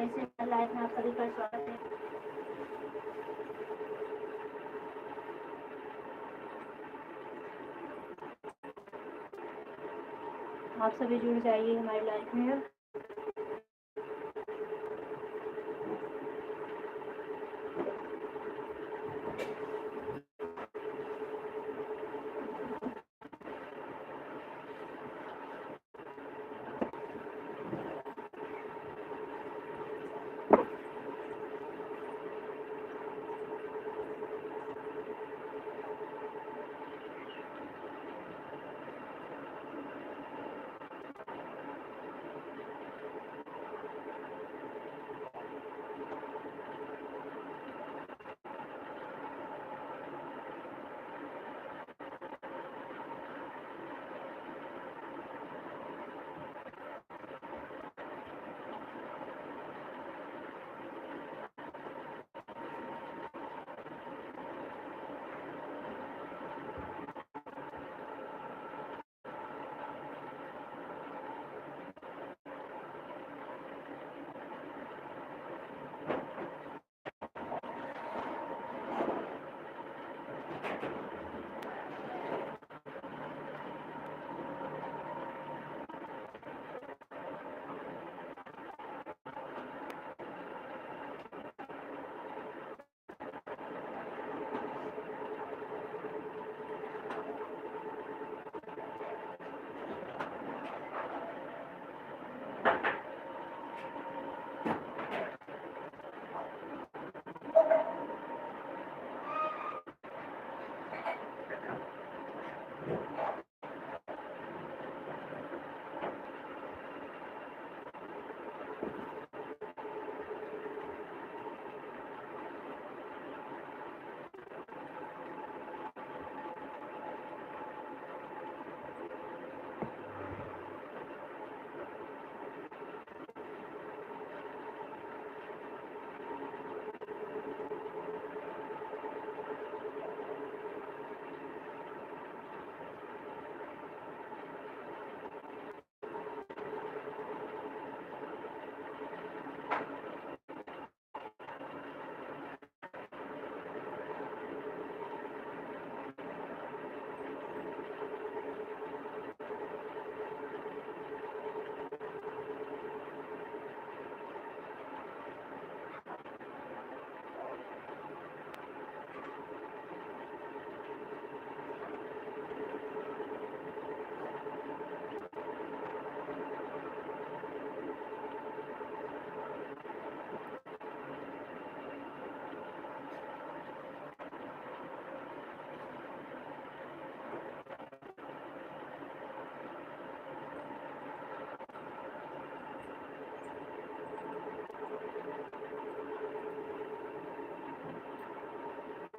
कैसे लाइफ में आप सभी का स्वागत है। आप सभी जुड़ जाइए हमारी लाइफ में।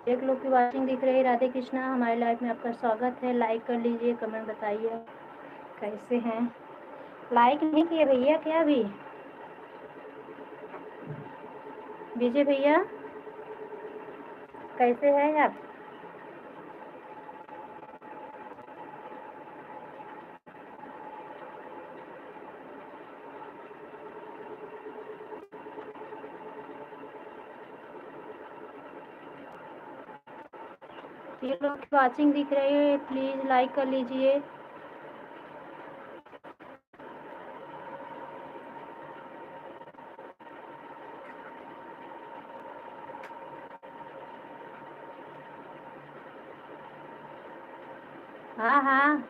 एक लोग की वाचिंग दिख रही है। राधे कृष्णा, हमारी लाइफ में आपका स्वागत है। लाइक कर लीजिए, कमेंट बताइए कैसे हैं। लाइक नहीं किए भैया क्या अभी? विजय भैया कैसे हैं आप? ये लोग की वाचिंग दिख रही है, प्लीज लाइक कर लीजिए। हाँ हाँ,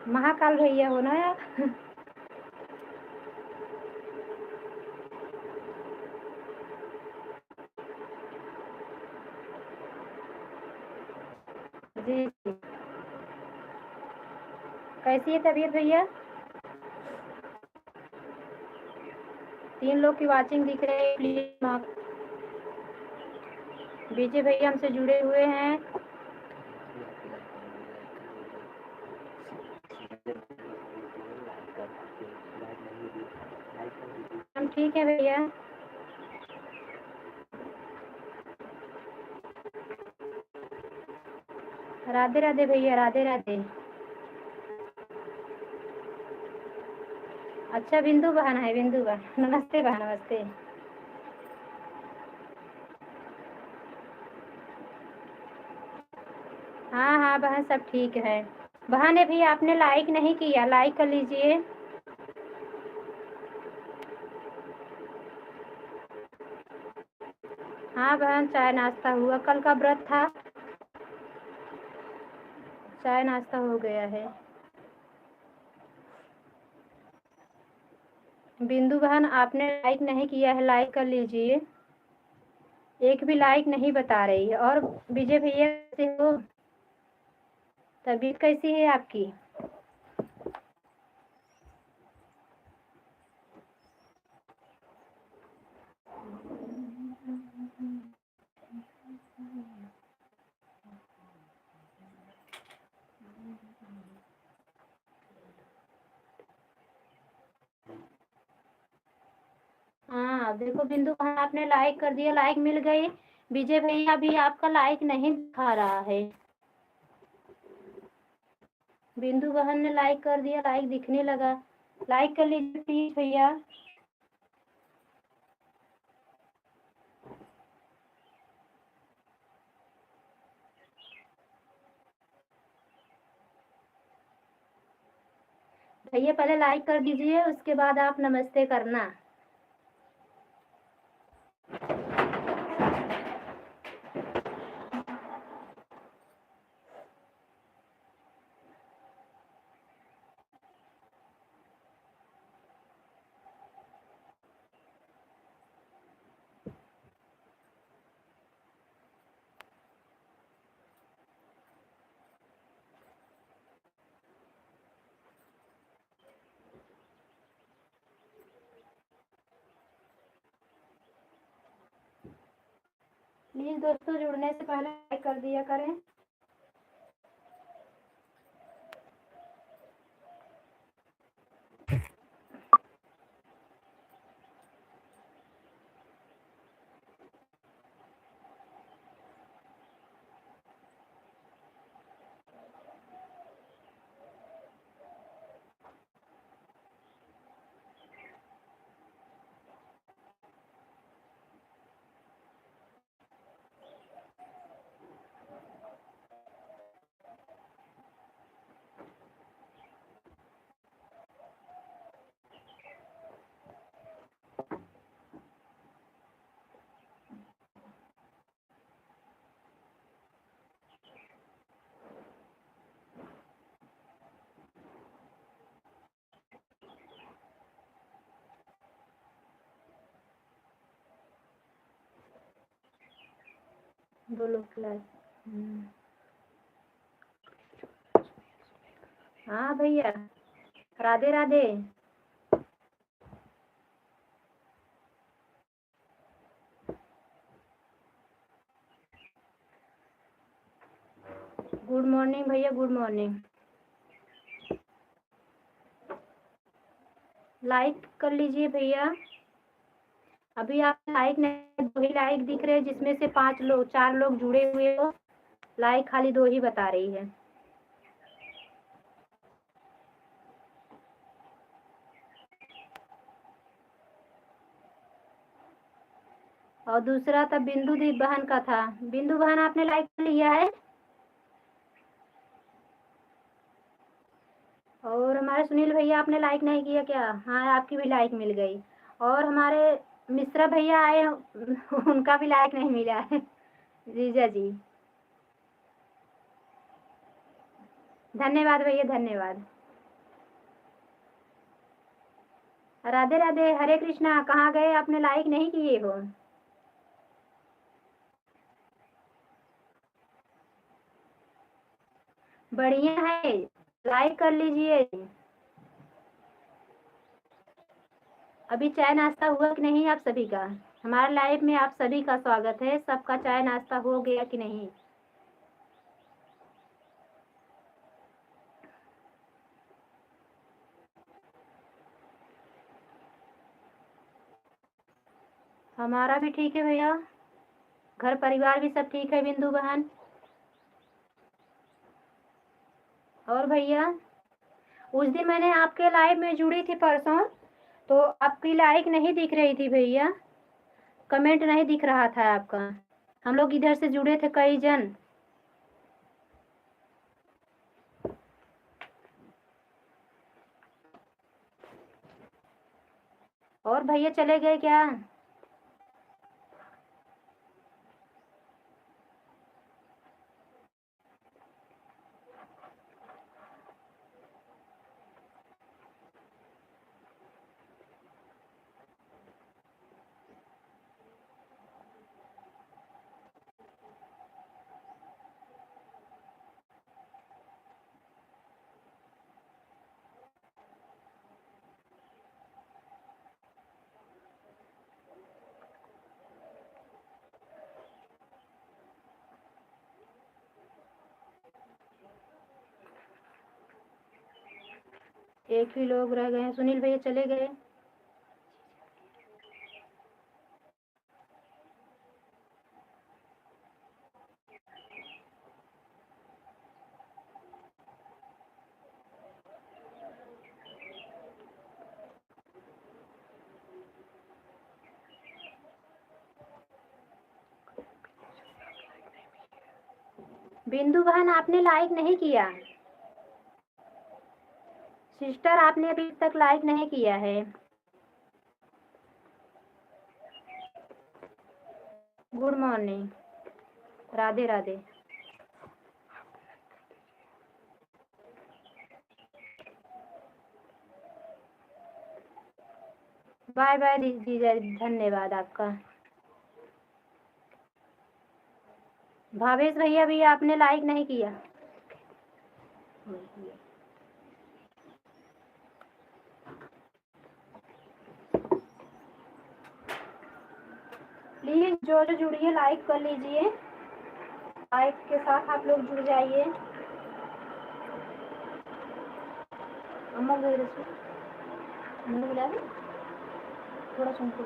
महाकाल भैया हो ना यार। जी जी। कैसी है तबीयत भैया? 3 लोग की वाचिंग दिख रही है, प्लीज। विजय भैया हमसे जुड़े हुए हैं। हम ठीक है भैया। राधे राधे भैया, राधे राधे। अच्छा बिंदु बहन है, बिंदु बहन, नमस्ते बहन, नमस्ते। हाँ हाँ बहन, सब ठीक है। बहन अभी आपने लाइक नहीं किया, लाइक कर लीजिए। हाँ बहन, चाय नाश्ता हुआ, कल का व्रत था, चाय नाश्ता हो गया है। बिंदु बहन आपने लाइक नहीं किया है, लाइक कर लीजिए। एक भी लाइक नहीं बता रही है। और विजय भैया कैसे हो, तबीयत कैसी है आपकी? हाँ देखो बिंदु बहन, आपने लाइक कर दिया, लाइक मिल गई। विजय भैया अभी आपका लाइक नहीं दिखा रहा है। बिंदु बहन ने लाइक कर दिया, लाइक दिखने लगा। लाइक कर लीजिए प्लीज भैया। भैया पहले लाइक कर दीजिए, उसके बाद आप नमस्ते करना। प्लीज दोस्तों, जुड़ने से पहले लाइक कर दिया करें। बोलो क्लास। हाँ भैया, राधे राधे। गुड मॉर्निंग भैया, गुड मॉर्निंग। लाइक कर लीजिए भैया। अभी आप लाइक नहीं, दो ही लाइक दिख रहे हैं, जिसमें से 5 लोग 4 लोग जुड़े हुए हो। लाइक खाली 2 ही बता रही है। और दूसरा तब बिंदु दी बहन का था। बिंदु बहन आपने लाइक कर लिया है। और हमारे सुनील भैया आपने लाइक नहीं किया क्या? हाँ आपकी भी लाइक मिल गई। और हमारे मिश्रा भैया आए, उनका भी लाइक नहीं मिला है। जीजा जी, धन्यवाद भैया, धन्यवाद। राधे राधे, हरे कृष्णा। कहाँ गए, आपने लाइक नहीं किए हो? बढ़िया है, लाइक कर लीजिए। अभी चाय नाश्ता हुआ कि नहीं आप सभी का? हमारे लाइफ में आप सभी का स्वागत है। सबका चाय नाश्ता हो गया कि नहीं? हमारा भी ठीक है भैया, घर परिवार भी सब ठीक है बिंदु बहन। और भैया, उस दिन मैंने आपके लाइव में जुड़ी थी परसों, तो आपकी लाइक नहीं दिख रही थी भैया, कमेंट नहीं दिख रहा था आपका। हम लोग इधर से जुड़े थे कई जन। और भैया चले गए क्या? एक ही लोग रह गए हैं। सुनील भैया चले गए। बिंदु बहन आपने लाइक नहीं किया। सिस्टर आपने अभी तक लाइक नहीं किया है। Good morning, Radhe Radhe. Bye bye जीजा, धन्यवाद आपका। भावेश भैया भी आपने लाइक नहीं किया। प्लीज जो जो जुड़िए लाइक कर लीजिए, लाइक के साथ आप लोग जुड़ जाइए। अम्मा बुला रही, थोड़ा सुन के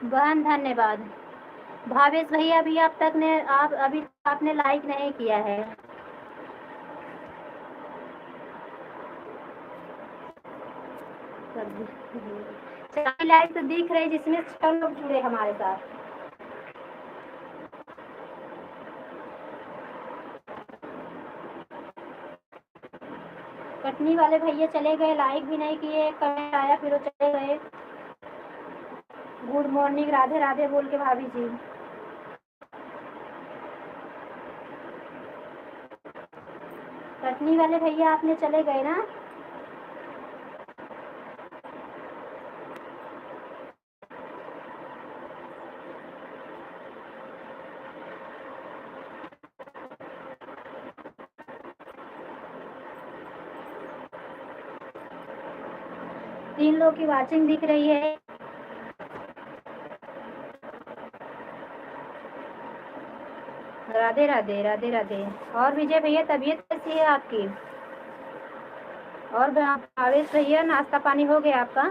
बहन धन्यवाद। भावेश भैया भी आप तक ने आप अभी आपने लाइक नहीं किया है। लाइक तो दिख रही जिसमें 6 लोग जुड़े हमारे साथ। कटनी वाले भैया चले गए, लाइक भी नहीं किए, कमेंट आया फिर वो चले गए। गुड मॉर्निंग, राधे राधे बोल के भाभी जी। कटनी वाले भैया आपने चले गए ना। तीन लोग की वाचिंग दिख रही है। राधे राधे, राधे राधे। और विजय भैया तबीयत कैसी है आपकी? और भावेश भैया नाश्ता पानी हो गया आपका?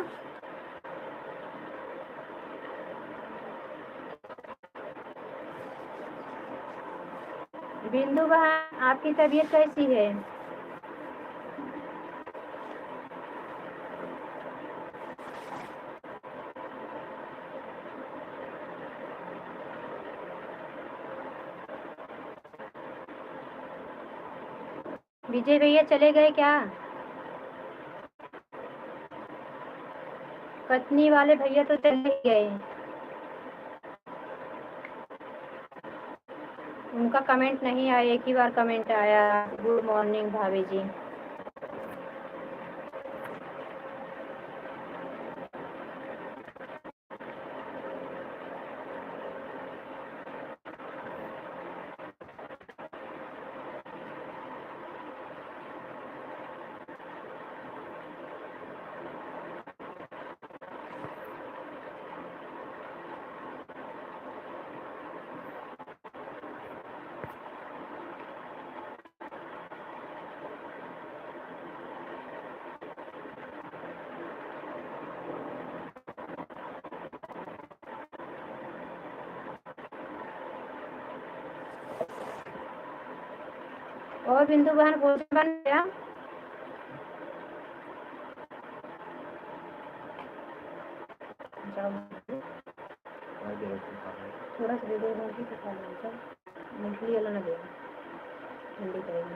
बिंदु बहन आपकी तबीयत कैसी है? विजय भैया चले गए क्या? कटनी वाले भैया तो चले गए। उनका कमेंट नहीं आया, एक ही बार कमेंट आया, गुड मॉर्निंग भाभी जी। और बिंदु बहन भोजन बन गया? थोड़ा सा दे दो रोटी तो खा लो, मूंगफली वाला ना दे, ठंडी करेंगे।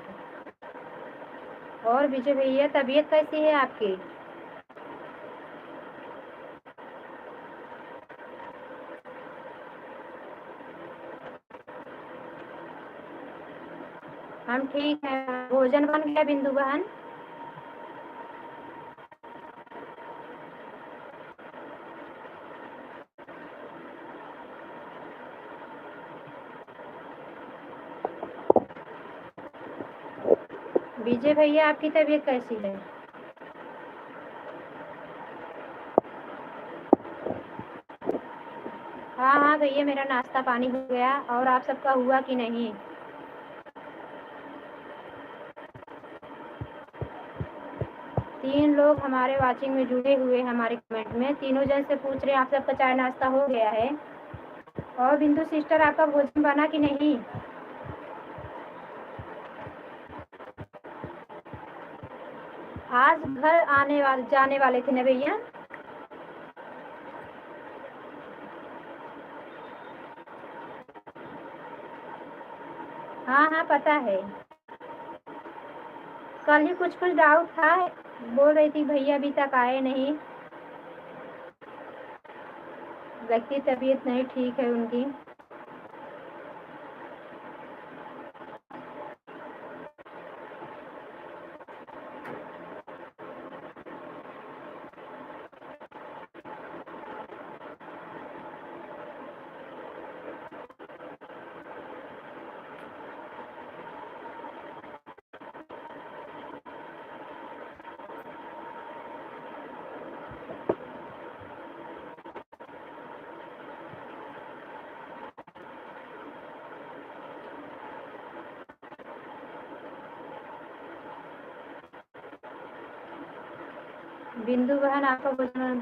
और विजय भैया तबीयत कैसी है आपकी? हम ठीक हैं। भोजन बन गया बिंदु बहन? विजय भैया आपकी तबीयत कैसी है? हाँ हाँ भैया, मेरा नाश्ता पानी हो गया। और आप सबका हुआ कि नहीं? तीन लोग हमारे वाचिंग में जुड़े हुए हमारे कमेंट में, तीनों जन से पूछ रहे हैं आप सबका चाय नाश्ता हो गया है? और बिंदु सिस्टर आपका भोजन बना कि नहीं? आज घर जाने वाले थे ना भैया? हाँ हाँ पता है। कल ही कुछ कुछ डाउट था, बोल रही थी भैया अभी तक आए नहीं, लगती तबीयत नहीं ठीक है उनकी। बिंदु बहन आपका भोजन,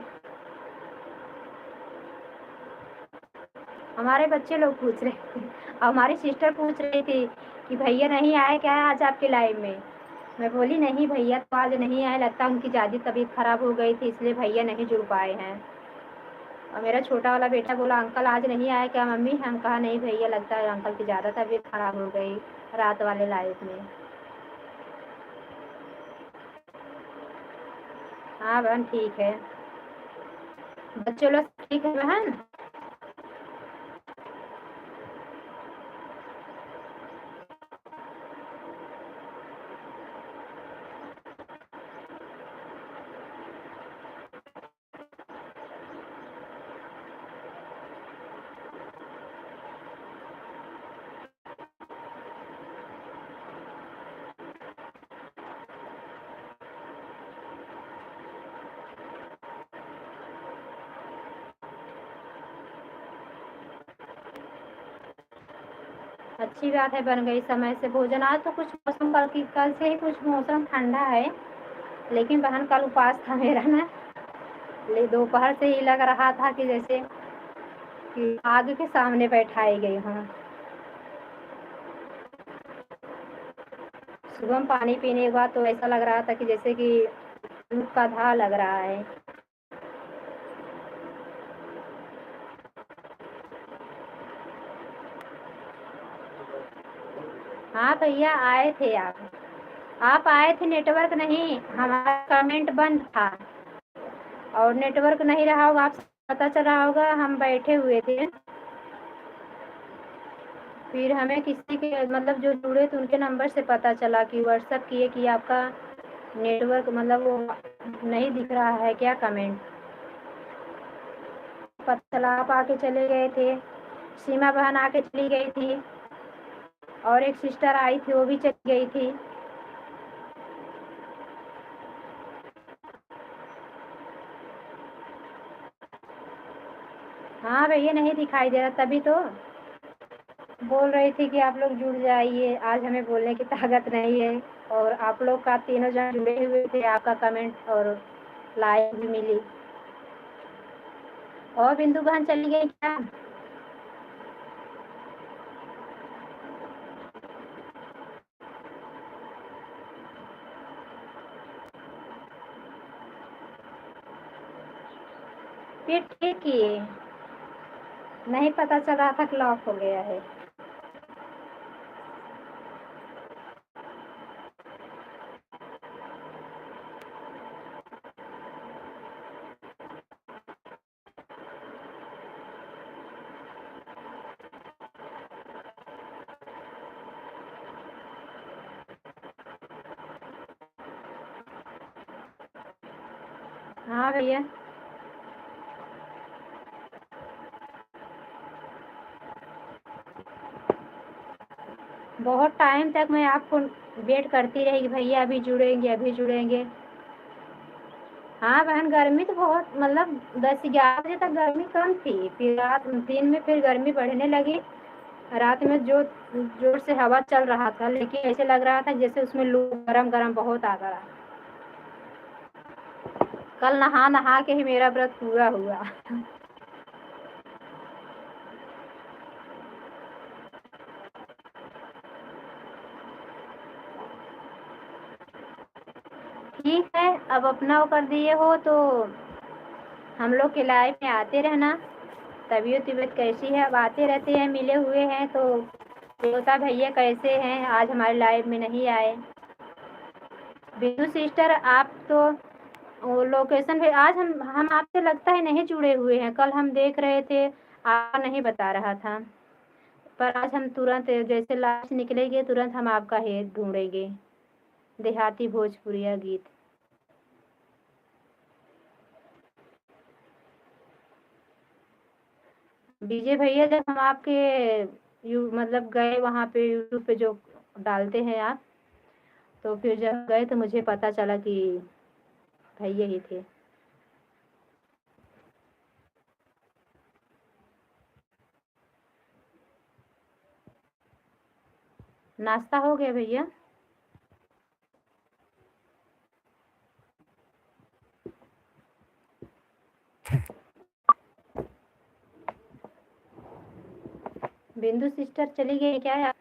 हमारे बच्चे लोग पूछ रहे थे, हमारी सिस्टर पूछ रही थी कि भैया नहीं आए क्या आज आपके लाइव में? मैं बोली नहीं भैया तो आज नहीं आए, लगता उनकी ज़्यादा तबीयत खराब हो गई थी इसलिए भैया नहीं जुड़ पाए हैं। और मेरा छोटा वाला बेटा बोला अंकल आज नहीं आए क्या मम्मी? हम कहा नहीं भैया, लगता है अंकल की ज़्यादा तबीयत खराब हो गई रात वाले लाइव में। हाँ बहन ठीक है। बच्चे लोग ठीक है बहन? अच्छी बात है, बन गई समय से भोजन। आज तो कुछ मौसम कल से ही कुछ मौसम ठंडा है, लेकिन बहन कल उपवास था मेरा ना, दोपहर से ही लग रहा था कि जैसे कि आग के सामने बैठाई गई हूँ। सुबह में पानी पीने के बाद तो ऐसा लग रहा था कि जैसे कि धूप का धार लग रहा है। हाँ भैया आए थे आप आए थे, नेटवर्क नहीं, हमारा कमेंट बंद था और नेटवर्क नहीं रहा होगा, आप पता चला होगा हम बैठे हुए थे, फिर हमें किसी के मतलब जो जुड़े थे उनके नंबर से पता चला कि व्हाट्सएप किए कि आपका नेटवर्क मतलब वो नहीं दिख रहा है क्या कमेंट। पता चला आप आके चले गए थे, सीमा बहन आके चली गई थी और एक सिस्टर आई थी वो भी चली गई थी। हाँ भैया नहीं दिखाई दे रहा, तभी तो बोल रही थी कि आप लोग जुड़ जाइए, आज हमें बोलने की ताकत नहीं है। और आप लोग का तीनों जन जुड़े हुए थे, आपका कमेंट और लाइक भी मिली। और बिंदु बहन चली गई क्या? फिर ठीक किए, नहीं पता चल रहा था कि लॉक हो गया है। हाँ भैया, बहुत टाइम तक मैं आपको वेट करती रही कि भैया अभी जुड़ेंगे, अभी जुड़ेंगे। हाँ बहन, गर्मी तो बहुत, मतलब 10-11 बजे तक गर्मी कम थी, फिर रात दिन में फिर गर्मी बढ़ने लगी। रात में जो जोर से हवा चल रहा था, लेकिन ऐसे लग रहा था जैसे उसमें लू गरम गरम बहुत आ गया। कल नहा नहा के ही मेरा व्रत पूरा हुआ। ठीक है, अब अपना वो कर दिए हो तो हम लोग के लाइफ में आते रहना। तबीयत तबीयत कैसी है, अब आते रहते हैं, मिले हुए हैं तो देवता भैया कैसे हैं, आज हमारे लाइफ में नहीं आए। बिंदु सिस्टर, आप तो वो लोकेशन पे आज हम आपसे लगता है नहीं जुड़े हुए हैं। कल हम देख रहे थे, आपका नहीं बता रहा था, पर आज हम तुरंत जैसे लास्ट निकलेंगे तुरंत हम आपका ही ढूंढेंगे। देहाती भोजपुरिया गीत। डीजे भैया, जब हम आपके मतलब गए वहाँ पे यूट्यूब पे जो डालते हैं आप, तो फिर जब गए तो मुझे पता चला कि भैया ही थे। नाश्ता हो गया भैया? बिंदु सिस्टर चली गई क्या यार?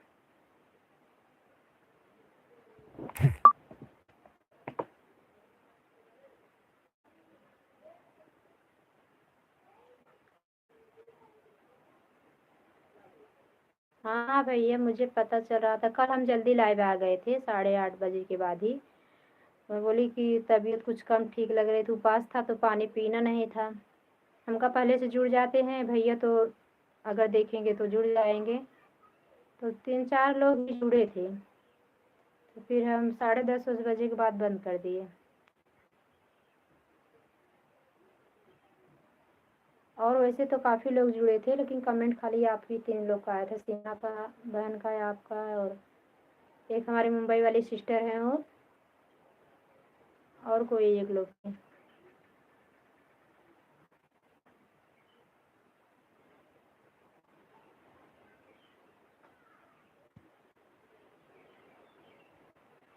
हाँ भैया, मुझे पता चल रहा था, कल हम जल्दी लाइव आ गए थे 8:30 बजे के बाद ही। मैं बोली कि तबीयत कुछ कम ठीक लग रही थी, उपवास था तो पानी पीना नहीं था। हमका पहले से जुड़ जाते हैं भैया, तो अगर देखेंगे तो जुड़ जाएंगे। तो 3-4 लोग ही जुड़े थे, तो फिर हम 10:30 बजे के बाद बंद कर दिए। और वैसे तो काफ़ी लोग जुड़े थे, लेकिन कमेंट खाली आप ही 3 लोग का आया था, सीमा का, बहन का, आपका, और एक हमारी मुंबई वाली सिस्टर हैं, और कोई एक लोग थे।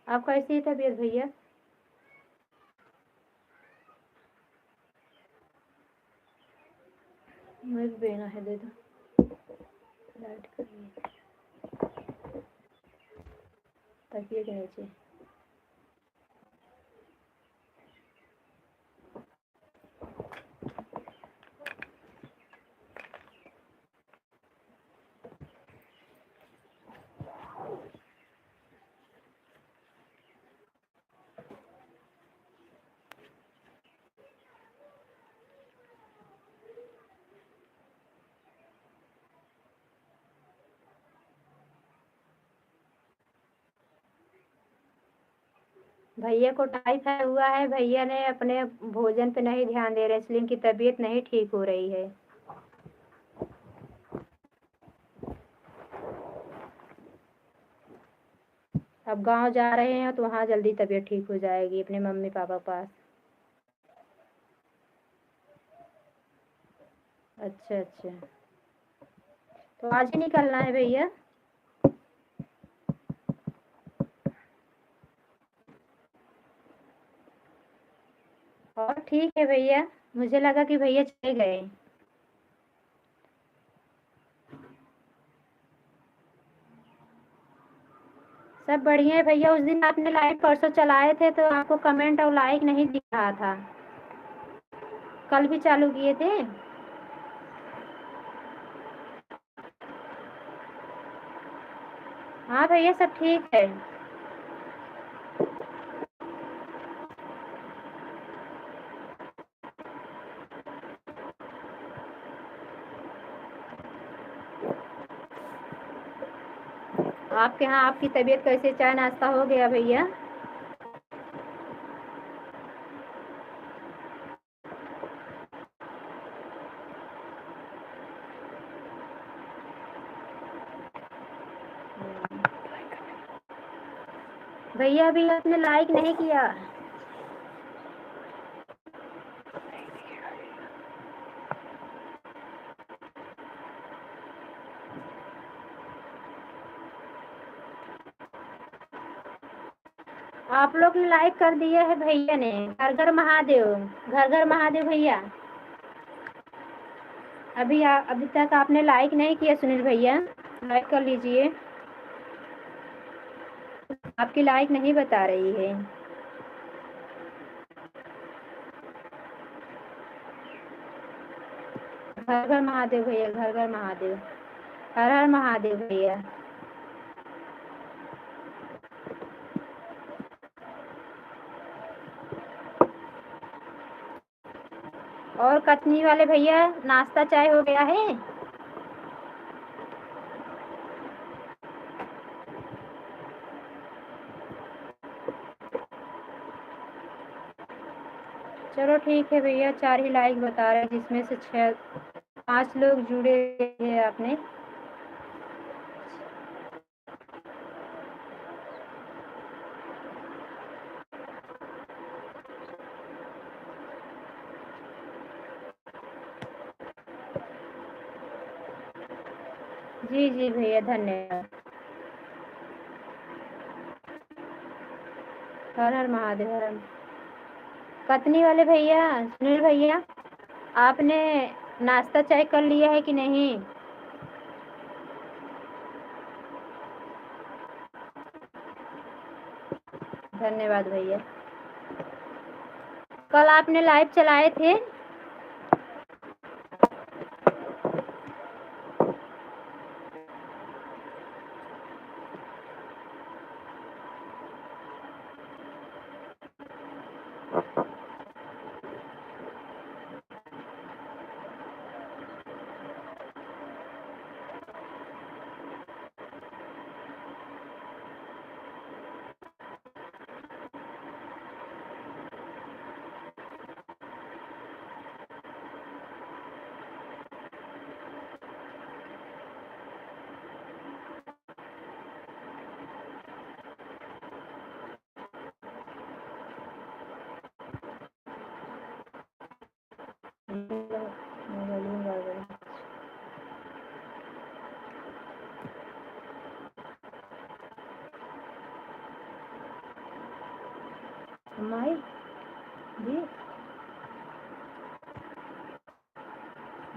आपका ऐसी ही तबीयत भैया? मुझे भी बेना है, दे दो, लाइट करिए तकिए के नीचे। भैया को टाइफाइड हुआ है, भैया ने अपने भोजन पे नहीं ध्यान दे रहे, इसलिए इनकी तबीयत नहीं ठीक हो रही है। अब गांव जा रहे हैं तो वहाँ जल्दी तबीयत ठीक हो जाएगी अपने मम्मी पापा के पास। अच्छा अच्छा, तो आज ही निकलना है भैया? और ठीक है भैया, मुझे लगा कि भैया चले गए। सब बढ़िया है भैया। उस दिन आपने लाइव परसों चलाए थे तो आपको कमेंट और लाइक नहीं दिख रहा था। कल भी चालू किए थे। हाँ भैया सब ठीक है। आपके यहाँ आपकी तबीयत कैसे, चाय नाश्ता हो गया भैया? भैया अभी आपने लाइक नहीं किया। आप लोग ने लाइक कर दिया है भैया ने। घर घर महादेव, घर घर महादेव भैया। अभी तक आपने लाइक नहीं किया सुनील भैया, लाइक कर लीजिए। आपकी लाइक नहीं बता रही है। घर घर महादेव भैया, घर घर महादेव, हर हर महादेव भैया। और कटनी वाले भैया नाश्ता चाय हो गया है? चलो ठीक है भैया, 4 ही लाइक बता रहे हैं, जिसमें से 5 लोग जुड़े हैं आपने। जी जी भैया धन्यवाद। हर हर महादेव, हर हर। कतनी वाले भैया, सुनील भैया, आपने नाश्ता चाय कर लिया है कि नहीं? धन्यवाद भैया। कल आपने लाइव चलाए थे। हमारे जी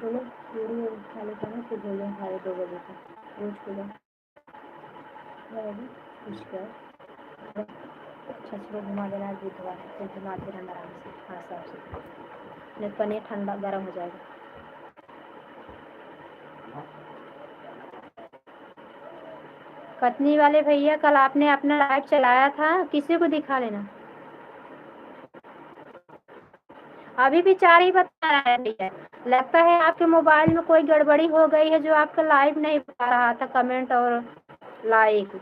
बोलो, वीडियो खा लेता हूँ फिर भोजन खा ले 2 बजे तक रोज को कुछ कर अच्छा सुबह घुमा देना है, बुधवार फिर घुमाते रहना आराम से। हाँ साफ सुथरा, नहीं पनीर ठंडा गर्म हो जाएगा। कतनी वाले भैया कल आपने अपना लाइव चलाया था, किसी को दिखा लेना। अभी भी 4 ही बता रहा है भैया। लगता है आपके मोबाइल में कोई गड़बड़ी हो गई है, जो आपका लाइव नहीं बता रहा था कमेंट और लाइक।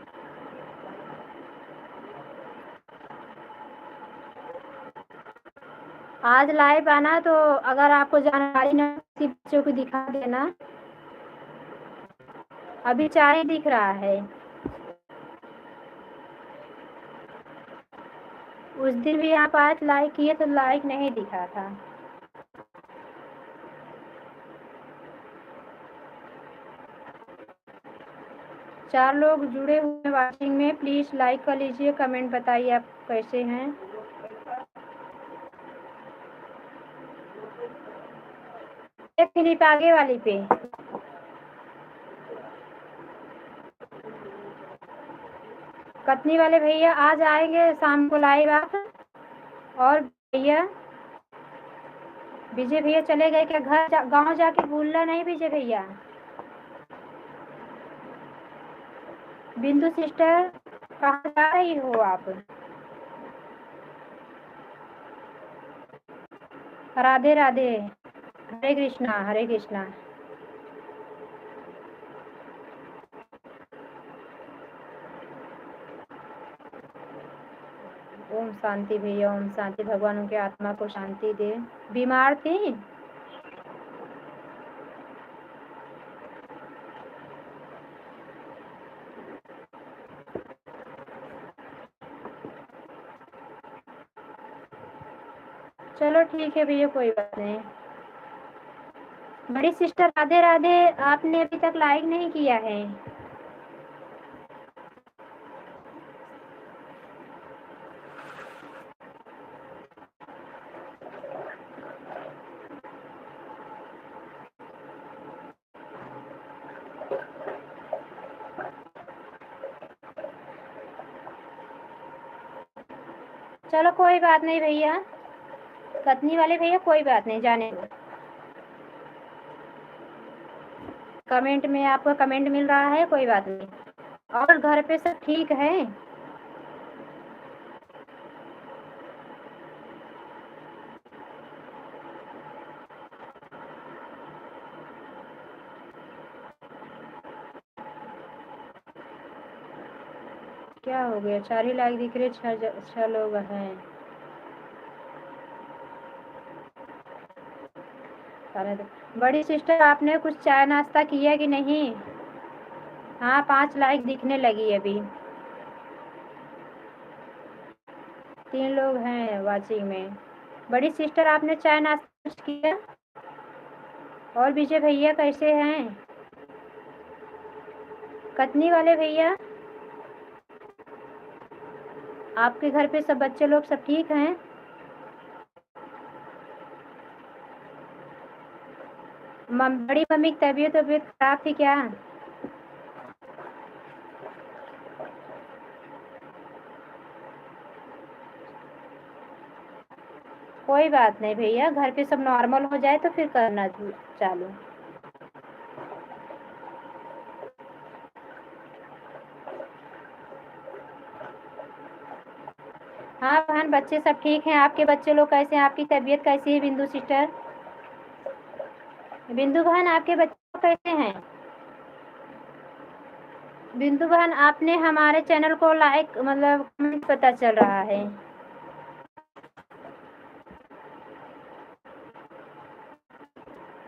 आज लाइव आना, तो अगर आपको जानकारी न किसी बच्चों को दिखा देना। अभी 4 ही दिख रहा है। उस दिन भी आप आज लाइक किए तो लाइक नहीं दिखा था। चार लोग जुड़े हुए वाचिंग में, प्लीज लाइक कर लीजिए, कमेंट बताइए आप कैसे हैं। एक क्लिप आगे वाली पे। कतनी वाले भैया आज आएंगे शाम को लाइव आप? और भैया विजय भैया चले गए क्या? गांव जाके भूलना नहीं विजय भैया। बिंदु सिस्टर कहाँ जा रही हो आप? राधे राधे, हरे कृष्णा हरे कृष्णा। ओम शांति भैया, ओम शांति। भगवान उनके आत्मा को शांति दे। बीमार थी? चलो ठीक है भैया, कोई बात नहीं। बड़ी सिस्टर राधे राधे, आपने अभी तक लाइक नहीं किया है। चलो कोई बात नहीं भैया, कतनी वाले भैया कोई बात नहीं, जाने दो। कमेंट में आपको कमेंट मिल रहा है, कोई बात नहीं। और घर पे सब ठीक है? क्या हो गया? 4 ही लाइक दिख रहे, 6 लोग हैं। बड़ी सिस्टर आपने कुछ चाय नाश्ता किया कि नहीं? हाँ, 5 लाइक दिखने लगी अभी। 3 लोग हैं वाचिंग में। बड़ी सिस्टर आपने चाय नाश्ता कुछ किया? और विजय भैया कैसे हैं? कतनी वाले भैया, आपके घर पे सब बच्चे लोग सब ठीक हैं? बड़ी मम्मी की तबीयत खराब थी क्या? कोई बात नहीं भैया, घर पे सब नॉर्मल हो जाए तो फिर करना चालू। हाँ बहन, बच्चे सब ठीक हैं। आपके बच्चे लोग कैसे हैं? आपकी तबीयत कैसी है बिंदु सिस्टर? बिंदु बहन आपके बच्चे कैसे हैं? बिंदु बहन आपने हमारे चैनल को लाइक मतलब कमेंट पता चल रहा है।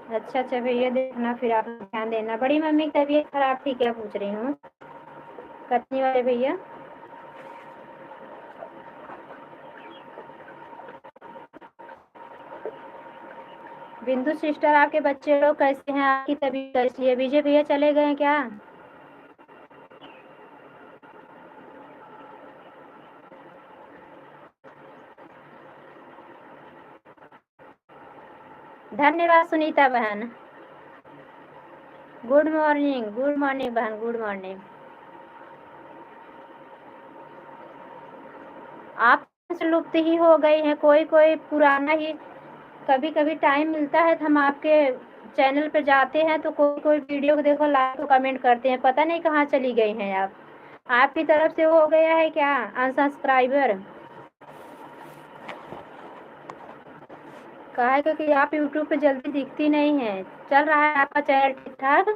अच्छा अच्छा भैया, देखना फिर आप ध्यान देना। बड़ी मम्मी की तबीयत खराब थी क्या पूछ रही हूँ? कतनी वाले भैया? बिंदु सिस्टर आपके बच्चे लोग कैसे हैं? आपकी तबीयत कैसी है? विजय भैया चले गए हैं क्या? धन्यवाद सुनीता बहन। गुड मॉर्निंग बहन, गुड मॉर्निंग। आप लुप्त ही हो गई हैं। कोई कोई पुराना ही, कभी कभी टाइम मिलता है तो हम आपके चैनल पे जाते हैं तो कोई कोई वीडियो को देखो, लाइक तो कमेंट करते हैं। पता नहीं कहाँ चली गई हैं आप। आपकी तरफ से हो गया है क्या अनसब्सक्राइबर? कहा है क्योंकि आप यूट्यूब पे जल्दी दिखती नहीं है। चल रहा है आपका चैनल ठीक ठाक?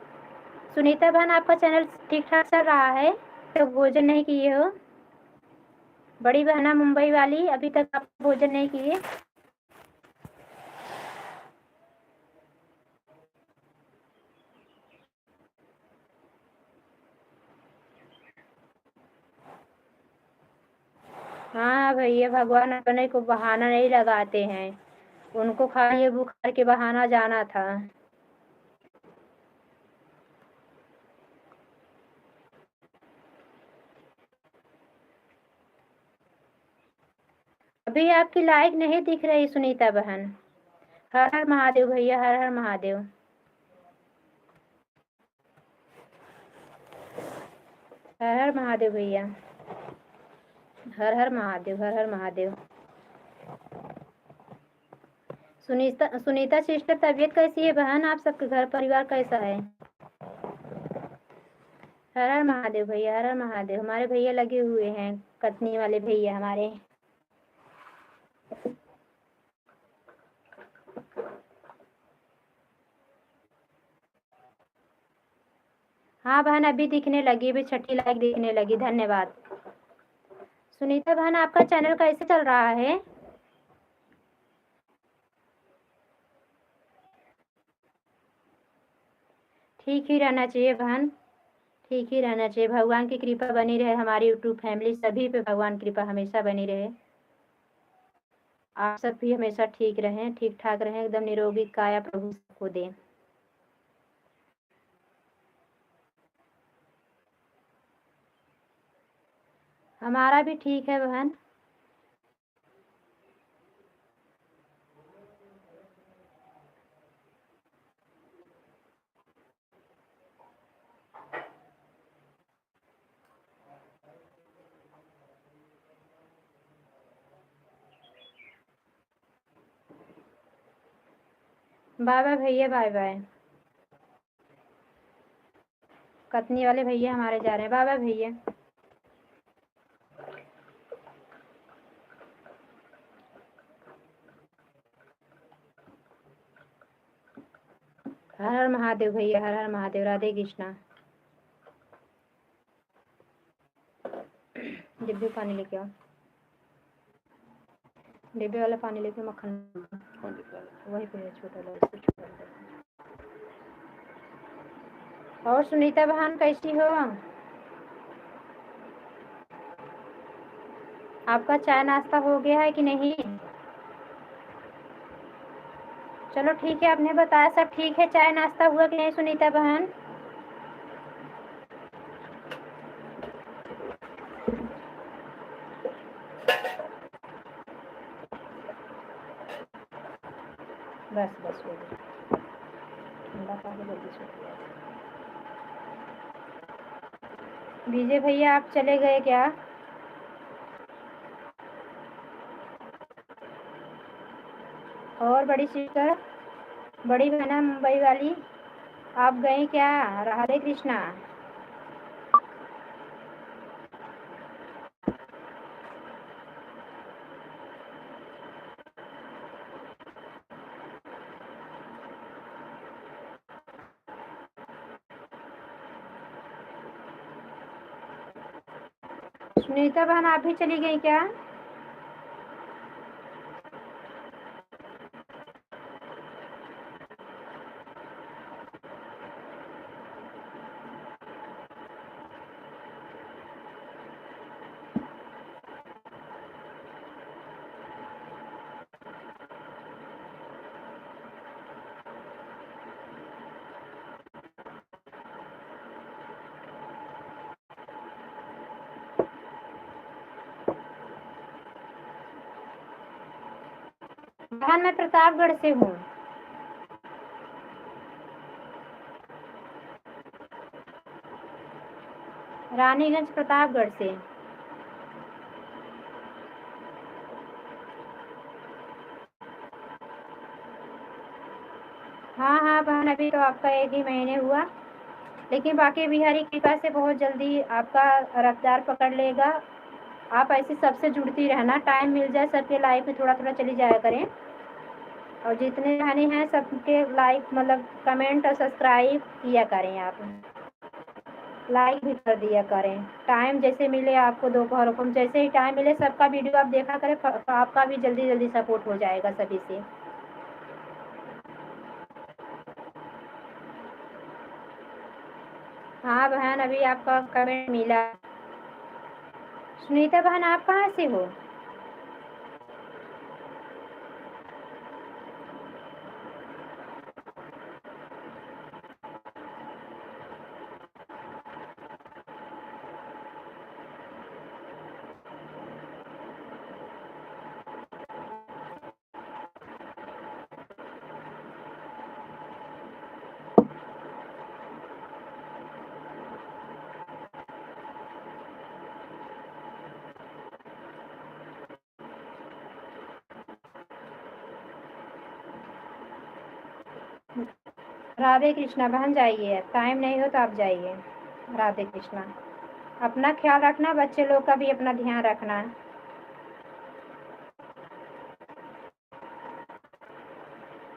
सुनीता बहन आपका चैनल ठीक ठाक चल रहा है? तो भोजन नहीं किए हो? बड़ी बहना मुंबई वाली, अभी तक आप भोजन नहीं किए? हाँ भैया, भगवान अपने को बहाना नहीं लगाते हैं। उनको खाली ये बुखार के बहाना जाना था। अभी आपकी लाइक नहीं दिख रही सुनीता बहन। हर हर महादेव भैया, हर हर महादेव। हर हर महादेव भैया, हर हर महादेव, हर हर महादेव। सुनीता सुनीता सिस्टर, तबीयत कैसी है बहन? आप सबके घर परिवार कैसा है? हर हर महादेव भैया, हर हर महादेव। हमारे भैया लगे हुए हैं, कटनी वाले भैया हमारे। हाँ बहन, अभी दिखने लगी, अभी 6 लाइक दिखने लगी, धन्यवाद। सुनीता बहन, आपका चैनल कैसे चल रहा है? ठीक ही रहना चाहिए बहन, ठीक ही रहना चाहिए। भगवान की कृपा बनी रहे, हमारी यूट्यूब फैमिली सभी पे भगवान की कृपा हमेशा बनी रहे। आप सब भी हमेशा ठीक रहें, ठीक ठाक रहें, एकदम निरोगी काया प्रभु को दें। हमारा भी ठीक है बहन। बाय बाय भैया, बाय बाय। कटनी वाले भैया हमारे जा रहे हैं, बाय बाय भैया। हर हर महादेव भैया, हर हर महादेव। राधे कृष्णा। डिब्बे पानी लेके आओ, डिब्बे वाला पानी लेके। मक्खन वही पे है, छोटा। और सुनीता बहन कैसी हो? आपका चाय नाश्ता हो गया है कि नहीं? चलो ठीक है, आपने बताया सब ठीक है। चाय नाश्ता हुआ कि नहीं सुनीता बहन? बस बस हो गया, ठंडा पानी जल्दी से। विजय भैया आप चले गए क्या? और बड़ी सिस्टर, बड़ी बहना मुंबई वाली, आप गए क्या? राधे कृष्णा। सुनीता बहन आप भी चली गई क्या? बहन मैं प्रतापगढ़ से हूँ। रानीगंज प्रतापगढ़ से। हाँ हाँ बहन, अभी तो आपका 1 ही महीने हुआ, लेकिन बाकी बिहारी कृपा से बहुत जल्दी आपका रफ्तार पकड़ लेगा। आप ऐसे सबसे जुड़ती रहना, टाइम मिल जाए सबके लाइफ में थोड़ा थोड़ा चली जाया करें। और जितने बहने हैं सबके लाइक मतलब कमेंट और सब्सक्राइब किया करें। आप लाइक भी कर दिया करें। टाइम जैसे मिले आपको, दोपहर को जैसे ही टाइम मिले सबका वीडियो आप देखा करें, आपका भी जल्दी जल्दी सपोर्ट हो जाएगा सभी से। हाँ बहन, अभी आपका कमेंट मिला। सुनीता बहन आप कहाँ से हो? राधे कृष्णा बहन, जाइए, टाइम नहीं हो तो आप जाइए। राधे कृष्णा। अपना ख्याल रखना, बच्चे लोग का भी अपना ध्यान रखना।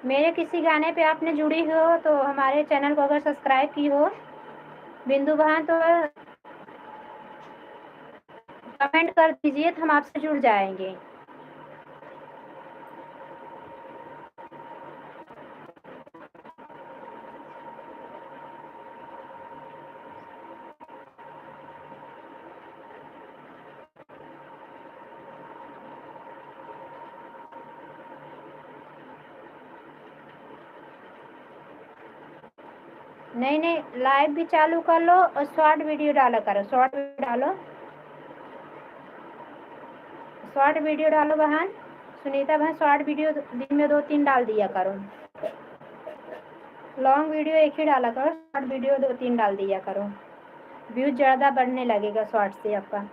मेरे किसी गाने पे आपने जुड़ी हो तो हमारे चैनल को अगर सब्सक्राइब की हो बिंदु बहन, तो कमेंट कर दीजिए तो हम आपसे जुड़ जाएंगे। नहीं नहीं, लाइव भी चालू कर लो और शॉर्ट वीडियो डाला करो। शॉर्ट वीडियो डालो, शॉर्ट वीडियो डालो बहन। सुनीता बहन, शॉर्ट वीडियो दिन में 2-3 डाल दिया करो। लॉन्ग वीडियो एक ही डाला करो, शॉर्ट वीडियो 2-3 डाल दिया करो। व्यूज ज़्यादा बढ़ने लगेगा शॉर्ट से आपका।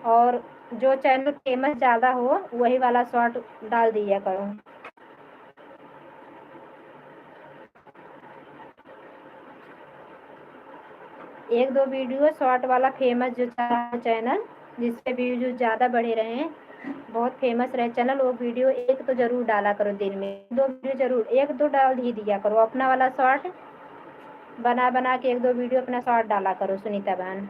और जो चैनल फेमस ज़्यादा हो वही वाला शॉर्ट डाल दिया करो। एक दो वीडियो शॉर्ट वाला फेमस जो चैनल जिसपे व्यूज ज़्यादा बढ़े रहे, बहुत फेमस रहे चैनल, वो वीडियो एक तो ज़रूर डाला करो। दिन में 2 वीडियो ज़रूर, 1-2 डाल ही दिया करो। अपना वाला शॉर्ट बना बना के 1-2 वीडियो अपना शॉर्ट डाला करो सुनीता बहन।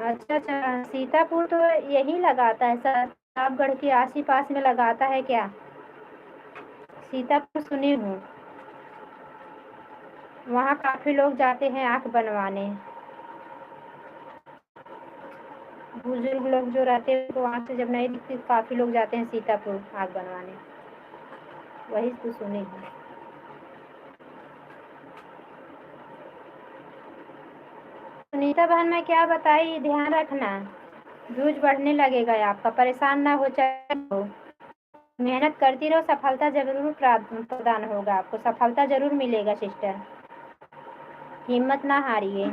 अच्छा अच्छा, सीतापुर तो यही लगाता है सर, प्रतापगढ़ के आस ही पास में लगाता है क्या? सीतापुर सुनी हूँ, वहाँ काफ़ी लोग जाते हैं आँख बनवाने। बुजुर्ग लोग जो रहते हैं तो वहाँ से जब नहीं दिखती काफ़ी लोग जाते हैं सीतापुर आँख बनवाने। वही तो सुनी हूँ। सुनीता बहन, मैं क्या बताई, ध्यान रखना, व्यूज बढ़ने लगेगा आपका, परेशान ना हो चाहे हो। मेहनत करती रहो, सफलता जरूर प्रदान होगा आपको, सफलता जरूर मिलेगा सिस्टर, हिम्मत ना हारिए।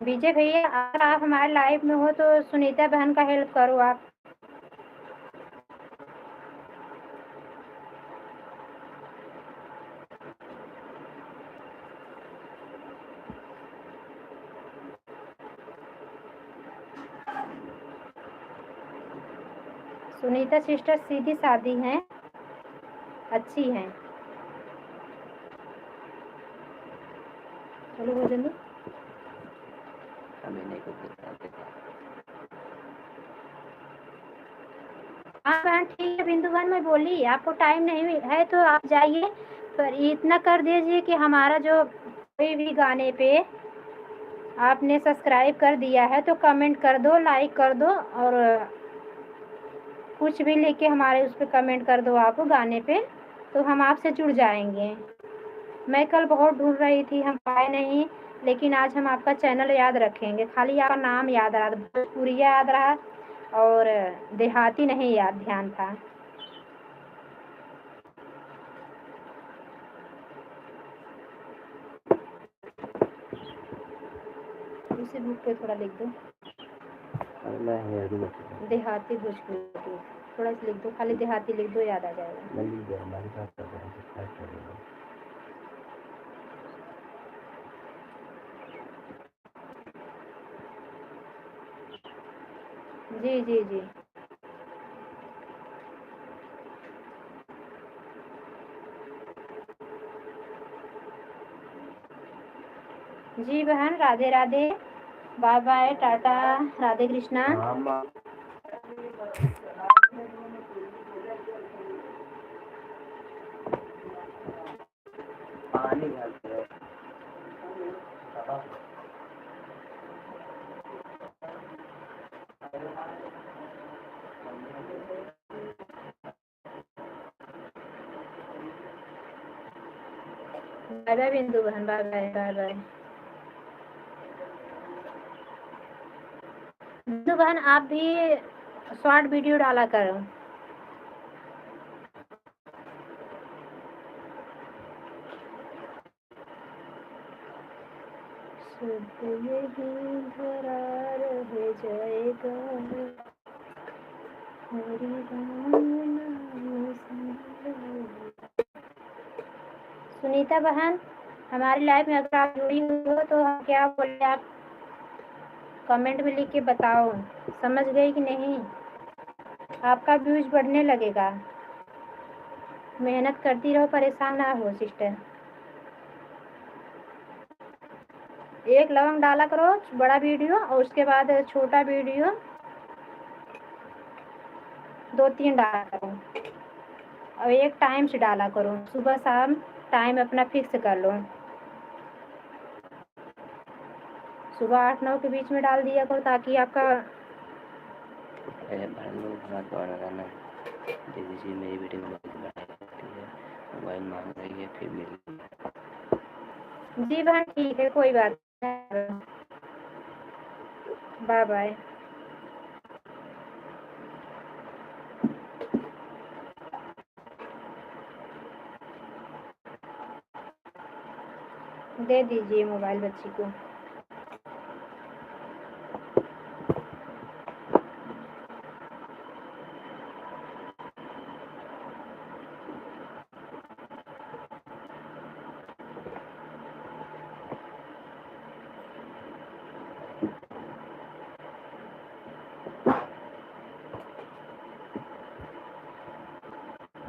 विजय भैया, अगर आप हमारे लाइव में हो तो सुनीता बहन का हेल्प करो आप। सुनीता सिस्टर सीधी सादी हैं, अच्छी हैं। चलो हो जल्दी। हाँ बहन ठीक है, बिंदु बहन मैं बोली आपको टाइम नहीं है तो आप जाइए, पर इतना कर दीजिए कि हमारा जो कोई भी गाने पे आपने सब्सक्राइब कर दिया है तो कमेंट कर दो, लाइक कर दो, और कुछ भी लिख के हमारे उस पर कमेंट कर दो आप गाने पे, तो हम आपसे जुड़ जाएंगे। मैं कल बहुत ढूंढ रही थी, हम पाए नहीं, लेकिन आज हम आपका चैनल याद रखेंगे। खाली आपका नाम याद रहा, भोजपुरिया याद रहा और देहाती नहीं याद ध्यान था। उसी बुक पे थोड़ा लिख दो, देहाती भोजपुरी थोड़ा सा लिख दो, खाली देहाती लिख दो, याद आ जाएगा। जी जी जी जी बहन, Radhe Radhe, bye bye, tata, Radhe Krishna. Bye bye Bindu बहन, bye bye bye bye. Bindu बहन आप भी शॉर्ट वीडियो डाला करो। शुद्ध यही धरा रह जाएगा, हरि राम नाम संग। सुनीता बहन हमारी लाइफ में अगर आप जुड़ी हुई हो तो हम क्या बोले, आप कमेंट में लिख के बताओ, समझ गई कि नहीं? आपका व्यूज बढ़ने लगेगा, मेहनत करती रहो, परेशान ना हो सिस्टर। एक लवंग डाला करो बड़ा वीडियो, और उसके बाद छोटा वीडियो 2-3 डाला करो, और एक टाइम से डाला करो, सुबह शाम टाइम अपना फिक्स कर लो। सुबह 8-9 के बीच में डाल दिया करो ताकि आपका दीदी मेरी बेटी मोबाइल मांग रही है, फिर मिल। जी बहन ठीक है, कोई बात नहीं, बाय बाय। दे दीजिए मोबाइल बच्ची को।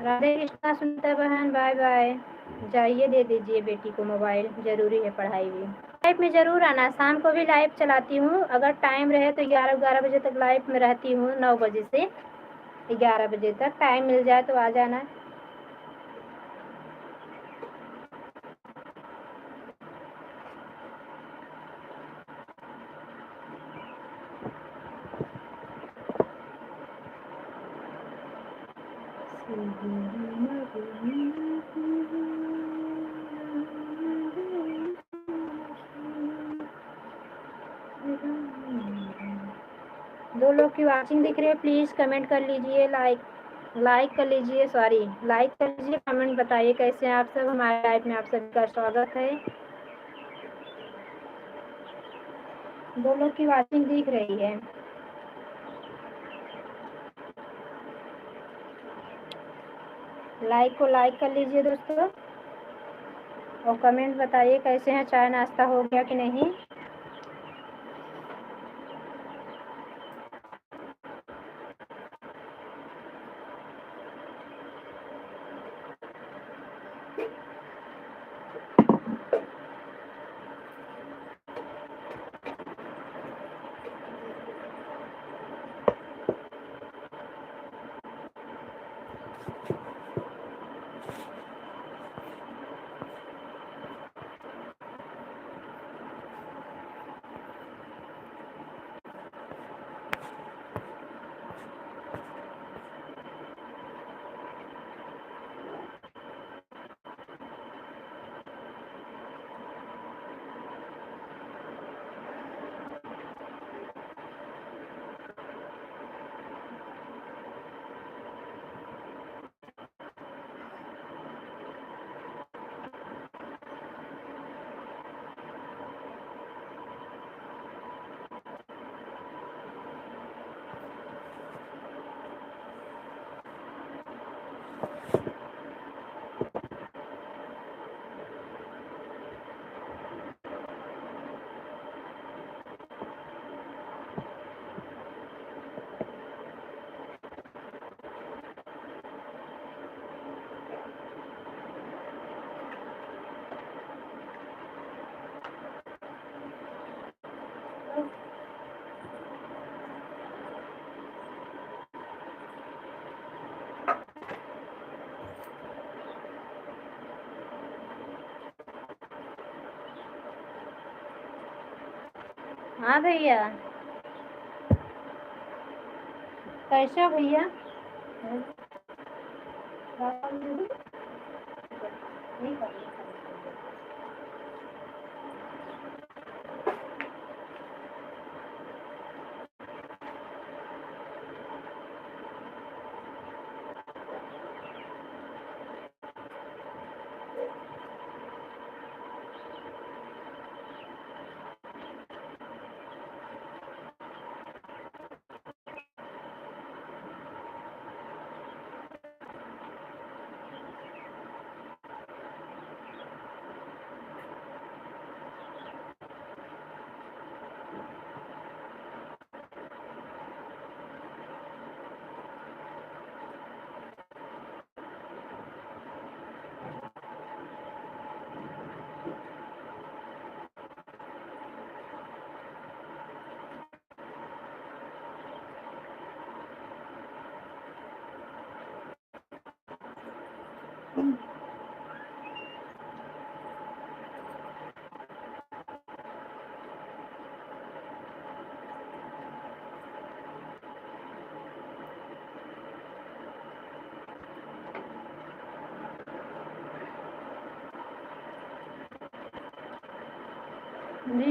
राधे कृष्णा सुनते बहन, बाय बाय। जाइए दे दीजिए बेटी को मोबाइल, जरूरी है पढ़ाई भी। लाइव में जरूर आना, शाम को भी लाइव चलाती हूँ, अगर टाइम रहे तो 11 बजे तक लाइव में रहती हूँ, 9 बजे से 11 बजे तक, टाइम मिल जाए तो आ जाना। दो लोग की वाचिंग दिख रही है, प्लीज कमेंट कर लीजिए, लाइक कर लीजिए, सॉरी लाइक कर लीजिए, कमेंट बताइए कैसे हैं आप सब। हमारे लाइफ में आप सबका स्वागत है। दो लोग की वाचिंग दिख रही है, लाइक को लाइक कर लीजिए दोस्तों, और कमेंट बताइए कैसे हैं, चाय नाश्ता हो गया कि नहीं। हाँ भैया, कैसे हो भैया? जी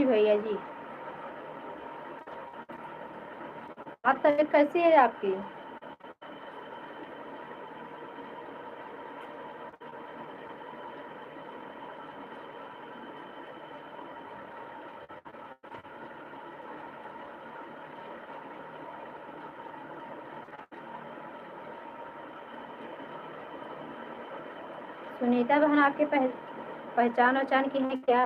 भैया जी। आप तबीयत कैसी है आपकी? सुनीता बहन आपके पहचान वहचान की है क्या?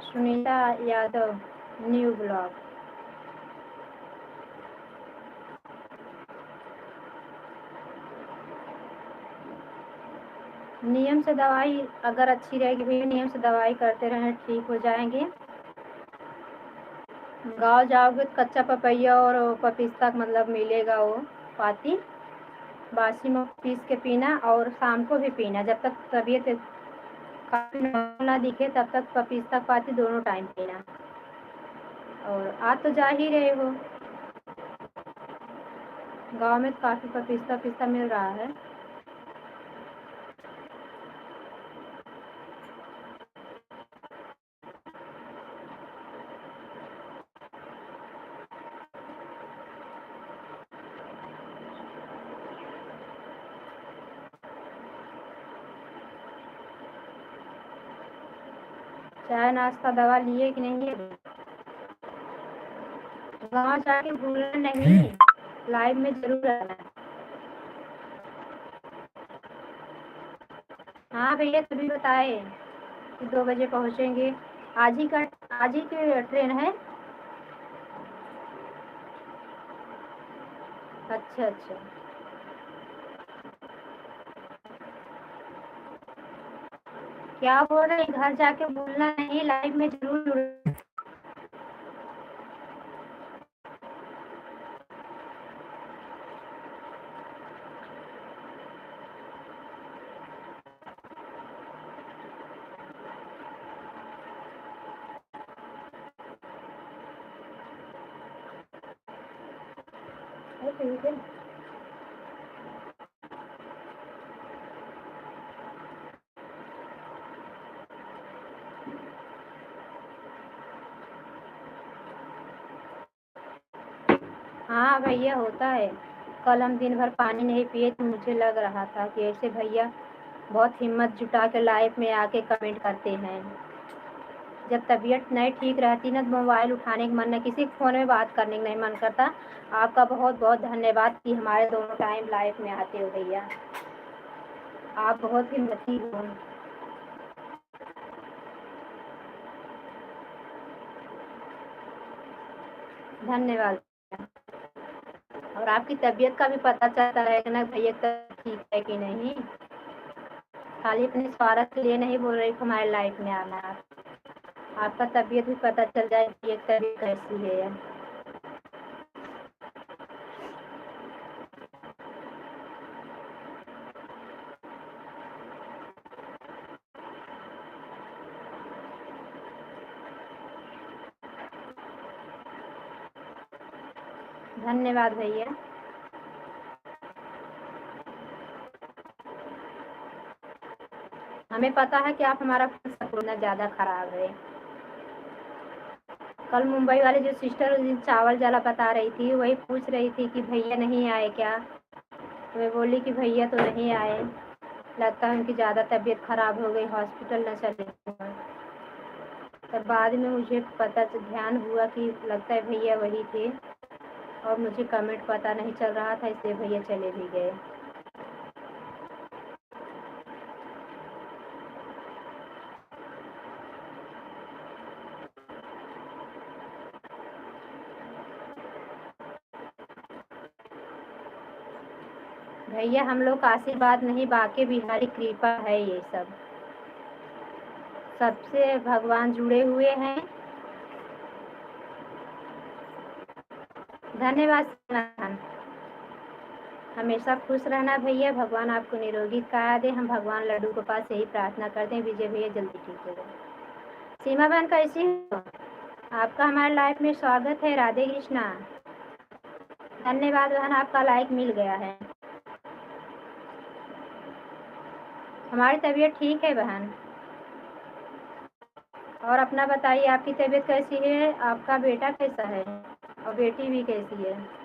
Sunita Yadav, new blog. नियम से दवाई अगर अच्छी रहेगी भैया, नियम से दवाई करते रहें, ठीक हो जाएंगे। गाँव जाओगे तो कच्चा पपैया और पपीता मतलब मिलेगा, वो पाती बासी में पीस के पीना, और शाम को भी पीना। जब तक तबीयत काफी नॉर्मल ना दिखे तब तक पपीता पाती दोनों टाइम पीना। और आज तो जा ही रहे हो, गांव में तो काफी पपीता मिल रहा है। चाय नाश्ता दवा लिए कि नहीं? गाँव जाके भूलना नहीं, लाइव में जरूर आना। हाँ भैया, तभी बताए कि 2 बजे पहुँचेंगे। आज ही की ट्रेन है? अच्छा अच्छा। क्या बोल रहे हैं? घर जाके भूलना नहीं, लाइव में जरूर जुड़े। ठीक है। हाँ भैया, होता है। कल हम दिन भर पानी नहीं पिए तो मुझे लग रहा था कि ऐसे भैया बहुत हिम्मत जुटा के लाइफ में आके कमेंट करते हैं। जब तबीयत नहीं ठीक रहती ना तो मोबाइल उठाने का मन नहीं, किसी के फ़ोन में बात करने का नहीं मन करता। आपका बहुत बहुत धन्यवाद कि हमारे दोनों टाइम लाइफ में आते हो भैया। आप बहुत हिम्मती हो। धन्यवाद। और आपकी तबीयत का भी पता चलता रहेगा ना भैया ठीक है कि नहीं। खाली अपने स्वार्थ के लिए नहीं बोल रही हमारे लाइफ में आना। आपका तबीयत भी पता चल जाए कि एक तबीयत कैसी है। धन्यवाद भैया। हमें पता है कि आप हमारा सपना ज़्यादा खराब है। कल मुंबई वाले जो सिस्टर चावल जला बता रही थी, वही पूछ रही थी कि भैया नहीं आए क्या। तो मैं बोली कि भैया तो नहीं आए, लगता है उनकी ज़्यादा तबीयत खराब हो गई, हॉस्पिटल न चले। तब बाद में मुझे ध्यान हुआ कि लगता है भैया वही थे, और मुझे कमेंट पता नहीं चल रहा था, इसलिए भैया चले भी गए। भैया हम लोग का आशीर्वाद नहीं, बाकी बिहारी कृपा है ये सब। सबसे भगवान जुड़े हुए हैं। धन्यवाद। हमेशा खुश रहना भैया, भगवान आपको निरोगी काया दे। हम भगवान लड्डू के पास यही प्रार्थना करते हैं, विजय भैया जल्दी ठीक हो जाए। सीमा बहन कैसी हो? आपका हमारे लाइफ में स्वागत है। राधे कृष्णा। धन्यवाद बहन, आपका लाइक मिल गया है। हमारी तबीयत ठीक है बहन। और अपना बताइए, आपकी तबीयत कैसी है? आपका बेटा कैसा है और बेटी भी कैसी है?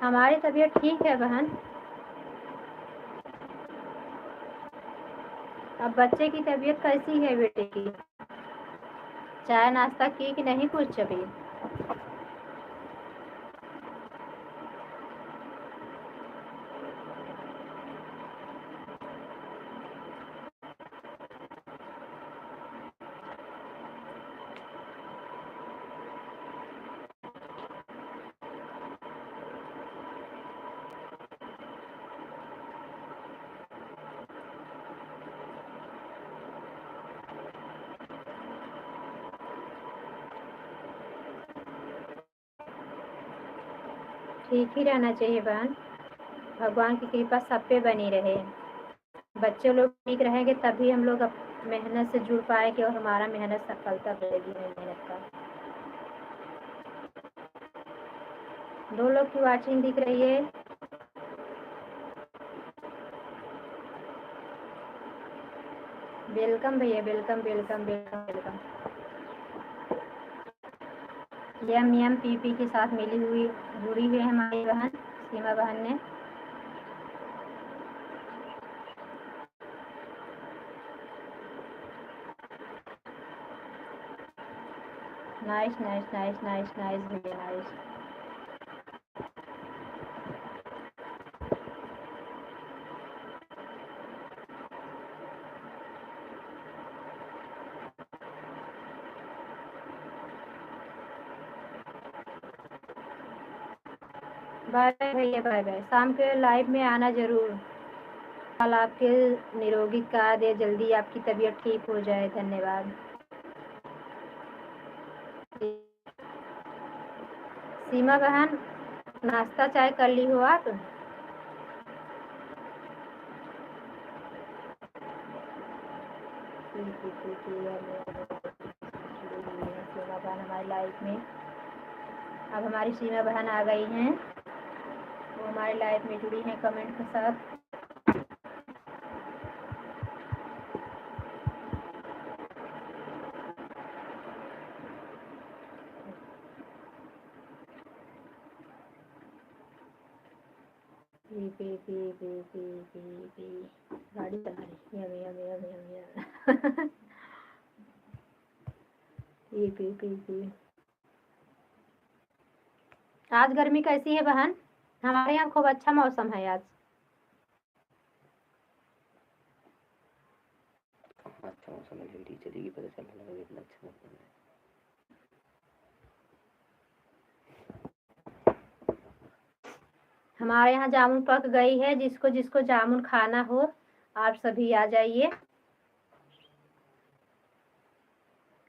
हमारी तबीयत ठीक है बहन। अब बच्चे की तबीयत कैसी है बेटे की? चाय नाश्ता की कि नहीं कुछ अभी? ठीक ही रहना चाहिए बहन, भगवान की कृपा सब पे बनी रहे। बच्चे लोग ठीक रहेंगे तभी हम लोग मेहनत से जुड़ पाएंगे और हमारा मेहनत सफलता मिलेगी। मेहनत का 2 लोग की वाचिंग दिख रही है। वेलकम भैया, वेलकम वेलकम वेलकम वेलकम। यम यम पी के साथ मिली हुई जुड़ी हुई है हमारी बहन सीमा बहन ने। Nice nice nice nice nice भैया नाइस। बाय बाय भैया, बाय बाय। शाम के लाइव में आना जरूर। कल आपके निरोगी का दे, जल्दी आपकी तबीयत ठीक हो जाए। धन्यवाद। सीमा बहन, नाश्ता चाय कर ली हो आप? सीमा बहन हमारी लाइफ में, अब हमारी सीमा बहन आ गई हैं, वो हमारी लाइफ में जुड़ी हैं कमेंट के साथ। गाड़ी चला रही है। आज गर्मी कैसी है बहन? हमारे यहाँ खूब अच्छा मौसम है आज। अच्छा मौसम है, लेडी चलेगी पता चलने लगा कितना अच्छा मौसम है। हमारे यहाँ जामुन पक गई है। जिसको जिसको जामुन खाना हो आप सभी आ जाइए।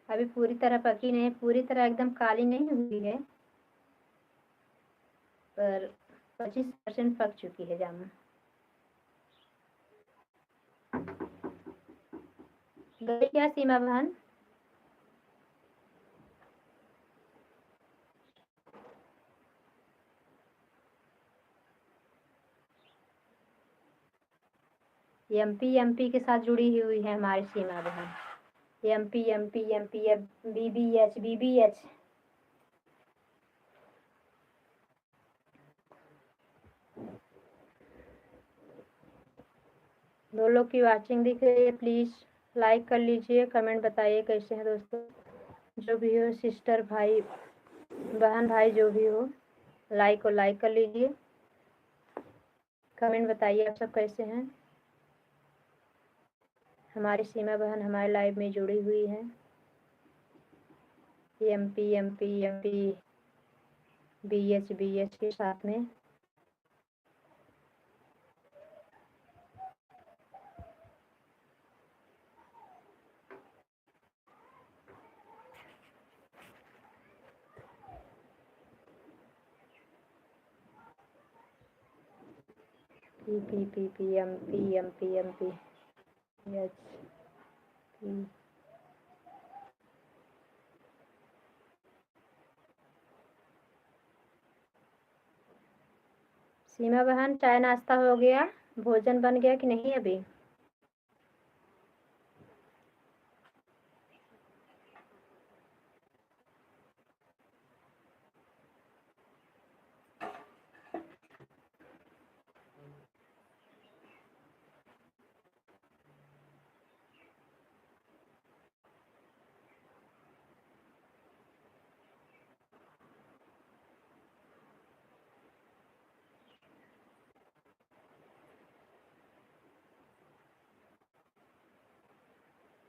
अभी पूरी तरह पकी नहीं, पूरी तरह एकदम काली नहीं हुई है, पर 25% पक चुकी है जामुन। गई क्या सीमा बहन? एमपी के साथ जुड़ी हुई है हमारी सीमा बहन। एमपी बीबीएच। 2 लोग की वाचिंग दिख रही है। प्लीज लाइक कर लीजिए, कमेंट बताइए कैसे हैं दोस्तों। जो भी हो, सिस्टर भाई बहन भाई जो भी हो, लाइक कर लीजिए, कमेंट बताइए आप सब कैसे हैं। हमारी सीमा बहन हमारे लाइव में जुड़ी हुई है। एमपी बीएच के साथ में। P H P. सीमा बहन, चाय नाश्ता हो गया? भोजन बन गया कि नहीं अभी?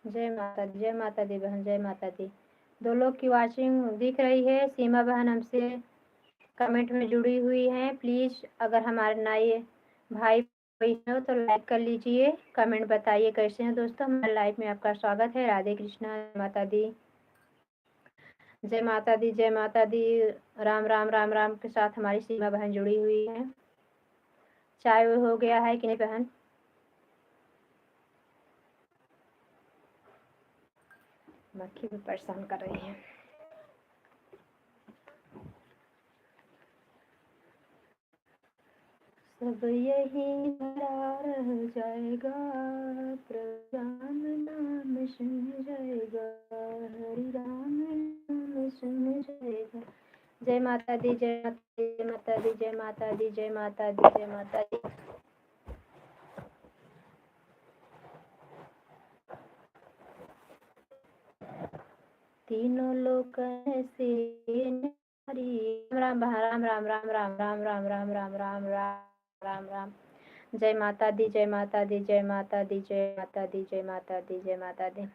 जय माता दी, जय माता दी बहन, जय माता दी। 2 लोग की वॉचिंग दिख रही है। सीमा बहन हमसे कमेंट में जुड़ी हुई हैं। प्लीज़ अगर हमारे नए भाई हो तो लाइक कर लीजिए, कमेंट बताइए कैसे हैं दोस्तों। हमारे लाइव में आपका स्वागत है। राधे कृष्णा, माता दी, जय माता दी, जय माता दी। राम राम राम राम के साथ हमारी सीमा बहन जुड़ी हुई है। चाय हो गया है कि नहीं बहन? मक्खी भी परेशान कर रही है। सब यही भरा रह जाएगा, प्रभु नाम सुन जाएगा, हरि राम नाम सुन जाएगा। जय माता दी, जय माता दी, जय माता दी, जय माता दी, जय माता दी। तीनों लोक से राम राम राम राम राम राम राम राम राम राम राम राम राम राम। जय माता दी, जय माता दी, जय माता दी, जय माता दी, जय माता दी, जय माता दी।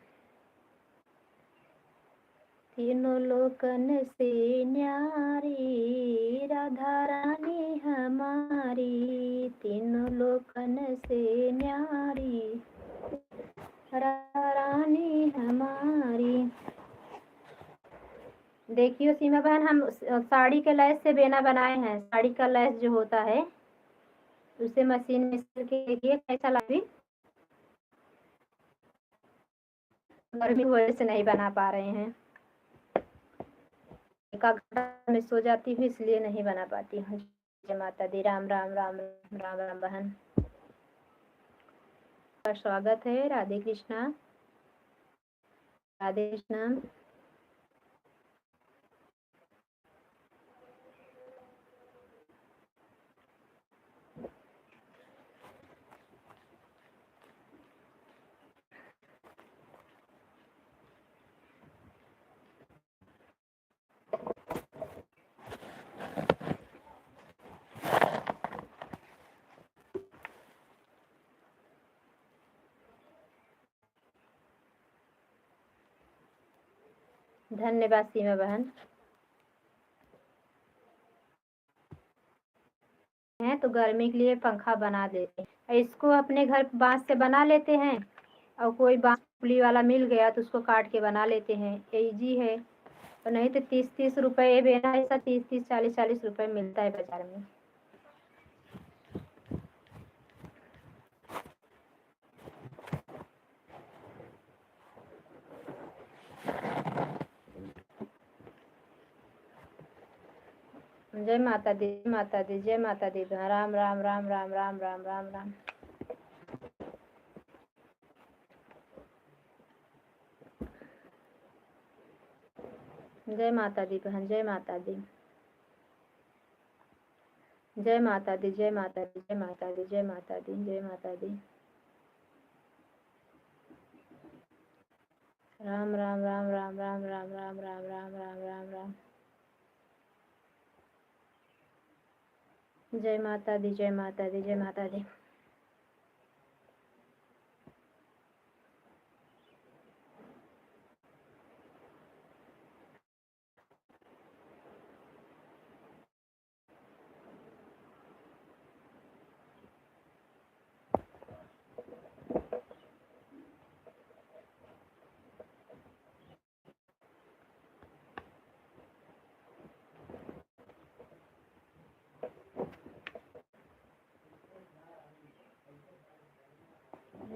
तीनों लोकन से न्यारी राधा रानी हमारी, तीनों लोकन से न्यारी राधा रानी हमारी। देखियो सीमा बहन, हम साड़ी के लैस से बेना बनाए हैं। साड़ी का लैस जो होता है उसे मशीन में सिल के देखिए कैसा लगे। गर्मी की वजह से नहीं बना पा रहे हैं, एक घंटा में सो जाती हूँ इसलिए नहीं बना पाती हूँ। जय माता दी, राम राम राम राम राम बहन का स्वागत है। राधे कृष्णा, राधे कृष्णा। धन्यवाद सीमा बहन। है तो गर्मी के लिए पंखा बना देते हैं। इसको अपने घर बांस से बना लेते हैं, और कोई बांस पुली वाला मिल गया तो उसको काट के बना लेते हैं, इजी है। और नहीं तो 30-30 रुपए बेना, ऐसा 30-30 40-40 रुपए मिलता है बाजार में। जय माता दी, माता दी, जय माता दी। राम राम राम राम राम राम राम राम। जय माता दी बहन, जय माता दी, जय माता दी, जय माता दी, जय माता दी, जय माता दी, जय माता दी। राम राम राम राम राम राम राम राम राम राम राम राम। जय माता दी, जय माता दी, जय माता दी।